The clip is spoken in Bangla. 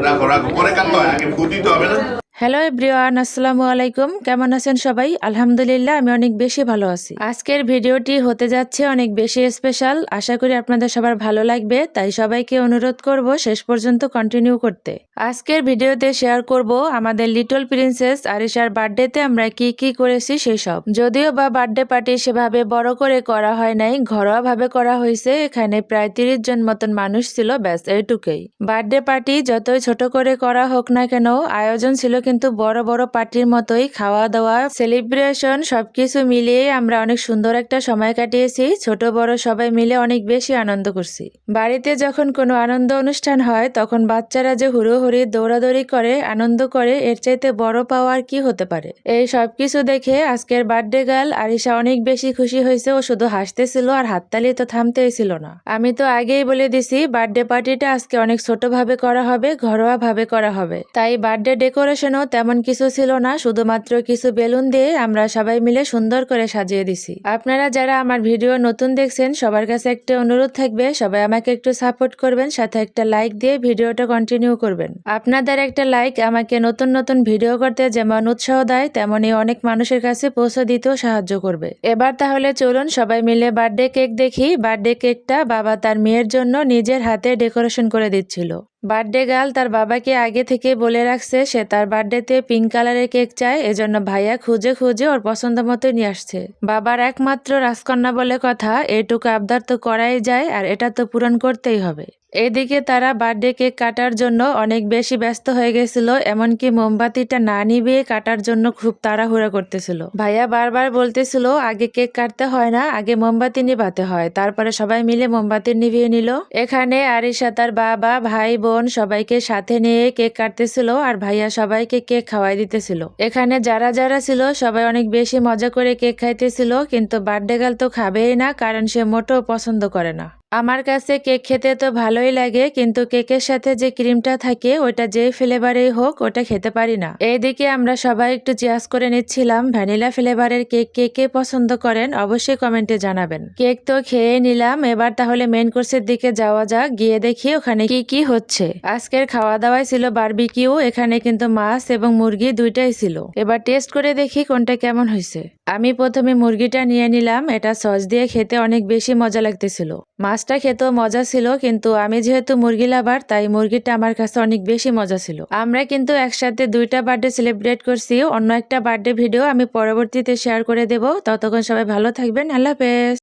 রাখো রাখো, পরে কাটতে হয়, আগে ফু দিতে হবে না। হ্যালো এভরিওয়ান, আসসালামু আলাইকুম। কেমন আছেন সবাই? আলহামদুলিল্লাহ, আমি অনেক বেশি ভালো আছি। আজকের ভিডিওটি হতে যাচ্ছে অনেক বেশি স্পেশাল। আশা করি আপনাদের সবার ভালো লাগবে, তাই সবাইকে অনুরোধ করব শেষ পর্যন্ত কন্টিনিউ করতে। আজকের ভিডিওতে শেয়ার করব আমাদের লিটল প্রিন্সেস আরিশার বার্থডেতে আমরা কি কি করেছি সেসব। যদিও বা বার্থডে পার্টি সেভাবে বড় করে করা হয় নাই, ঘরোয়া ভাবে করা হয়েছে। এখানে প্রায় 30 জন মতন মানুষ ছিল, ব্যাস এইটুকুই। বার্থডে পার্টি যতই ছোট করে করা হোক না কেন, আয়োজন ছিল কিন্তু বড় বড় পার্টির মতোই। খাওয়া দাওয়া, সেলিব্রেশন সবকিছু মিলিয়ে আমরা অনেক সুন্দর একটা সময় কাটিয়েছি। ছোট বড় সবাই মিলে অনেক বেশি আনন্দ করছি। বাড়িতে যখন কোনো আনন্দ অনুষ্ঠান হয় তখন বাচ্চারা যে হুড়োহুড়ি দৌড়াদৌড়ি করে আনন্দ করে, এর চাইতে বড় পাওয়ার কি হতে পারে। এই সবকিছু দেখে আজকের বার্থডে গার্ল আরিশা অনেক বেশি খুশি হয়েছে। ও শুধু হাসতেছিল আর হাততালি তো থামতেই ছিল না। আমি তো আগেই বলে দিছি বার্থডে পার্টিটা আজকে অনেক ছোট ভাবে করা হবে, ঘরোয়া ভাবে করা হবে। তাই বার্থডে ডেকোরেশনও তেমন কিছু ছিল না, শুধুমাত্র কিছু বেলুন দিয়ে আমরা সবাই মিলে সুন্দর করে সাজিয়ে দিছি। আপনারা যারা আমার ভিডিও নতুন দেখছেন সবার কাছে একটা অনুরোধ থাকবে, সবাই আমাকে একটু সাপোর্ট করবেন, সাথে একটা লাইক দিয়ে ভিডিওটা কন্টিনিউ করবেন। আপনাদের একটা লাইক আমাকে নতুন নতুন ভিডিও করতে যেমন উৎসাহ দেয়, তেমনি অনেক মানুষের কাছে পৌঁছে দিতেও সাহায্য করবে। এবার তাহলে চলুন সবাই মিলে বার্থডে কেক দেখি। বার্থডে কেকটা বাবা তার মেয়ের জন্য নিজের হাতে ডেকোরেশন করে দিচ্ছিল। বার্থডে গার্ল তার বাবাকে আগে থেকে বলে রাখছে সে তার বার্থডেতে পিঙ্ক কালারের কেক চায়, এজন্য ভাইয়া খুঁজে খুঁজে ওর পছন্দ মতোই নিয়ে আসছে। বাবার একমাত্র রাজকন্যা বলে কথা, এইটুকু আবদার তো করাই যায়, আর এটা তো পূরণ করতেই হবে। এদিকে তারা বার্থডে কেক কাটার জন্য অনেক বেশি ব্যস্ত হয়ে গেছিল, এমনকি মোমবাতিটা না নিভিয়ে কাটার জন্য খুব তাড়াহুড়া করতেছিল। ভাইয়া বারবার বলতেছিল আগে কেক কাটতে হয় না, আগে মোমবাতি নিভাতে হয়। তারপরে সবাই মিলে মোমবাতি নিভিয়ে নিল। এখানে আরিশা তার বাবা ভাই বোন সবাইকে সাথে নিয়ে কেক কাটতেছিল, আর ভাইয়া সবাইকে কেক খাওয়াই দিতেছিল। এখানে যারা যারা ছিল সবাই অনেক বেশি মজা করে কেক খাইতেছিল, কিন্তু বার্থডে গার্ল তো খাবেই না, কারণ সে মোটেও পছন্দ করে না। আমার কাছে কেক খেতে তো ভালোই লাগে, কিন্তু কেকের সাথে যে ক্রিমটা থাকে ওইটা যে ফ্লেভারেই হোক ওটা খেতে পারি না। এইদিকে আমরা সবাই একটু চিয়ার্স করে নিচ্ছিলাম। ভ্যানিলা ফ্লেভারের কেক কে কে পছন্দ করেন অবশ্যই কমেন্টে জানাবেন। কেক তো খেয়ে নিলাম, এবার তাহলে মেইন কোর্সের দিকে যাওয়া যাক, গিয়ে দেখি ওখানে কি কি হচ্ছে। আজকের খাওয়া দাওয়ায় ছিল বারবিকিউ, এখানে কিন্তু মাছ এবং মুরগি দুইটাই ছিল। এবার টেস্ট করে দেখি কোনটা কেমন হয়েছে। আমি প্রথমে মুরগিটা নিয়ে নিলাম, এটা সস দিয়ে খেতে অনেক বেশি মজা লাগতেছিল। মাছটা খেতেও মজা ছিল, কিন্তু আমি যেহেতু মুরগি লাভার তাই মুরগিটা আমার কাছে অনেক বেশি মজা ছিল। আমরা কিন্তু একসাথে দুইটা বার্থডে সেলিব্রেট করছি। অন্য একটা বার্থডে ভিডিও আমি পরবর্তীতে শেয়ার করে দেব। ততক্ষণ সবাই ভালো থাকবেন। আল্লাহ হাফেজ।